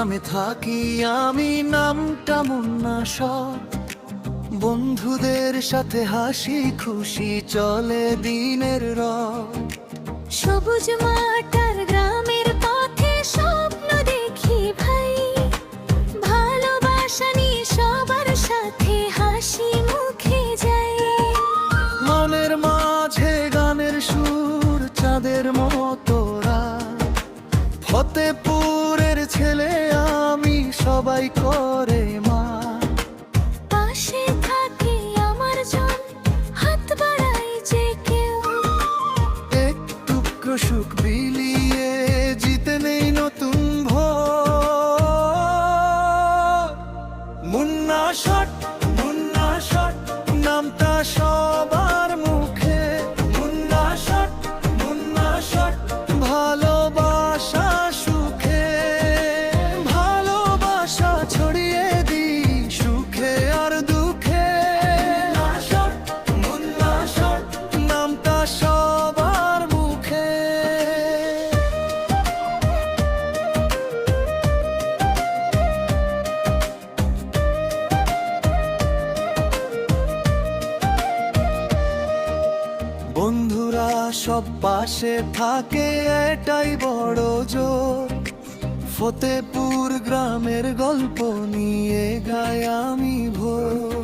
গ্রামে থাকি আমি, নামটা মুন্না সব। বন্ধুদের সাথে হাসি খুশি চলে দিনের রব। সবুজ মাঠ আর গ্রামের পথে স্বপ্ন দেখি ভাই, ভালোবাসা নিয়ে সবার সাথে হাসি মুখে যাই। মনের মাঝে গানের সুর, চাঁদের মতো রাত। ফতেপুরের ছেলে আমি, সবাই করে মা। পাশে থাকে আমার জন, হাত বাড়াই যে কেউ। এক টুকরো সুখ বিলিয়ে জিতে নেই নতুন ভোর। মুন্না শট, মুন্না শট, নামটা সবার মুখে। মুন্না শট, মুন্না শট, ভালোবাসা সুখে। ভালোবাসা ছড়িয়ে দিই সুখে আর দুঃখে। মুন্না শট, মুন্না শট, নামটা সবার মুখে। বন্ধুরা সব পাশে থাকে, এটাই বড় জোর। ফতেপুর গ্রামের গল্প নিয়ে গাই আমি ভোর।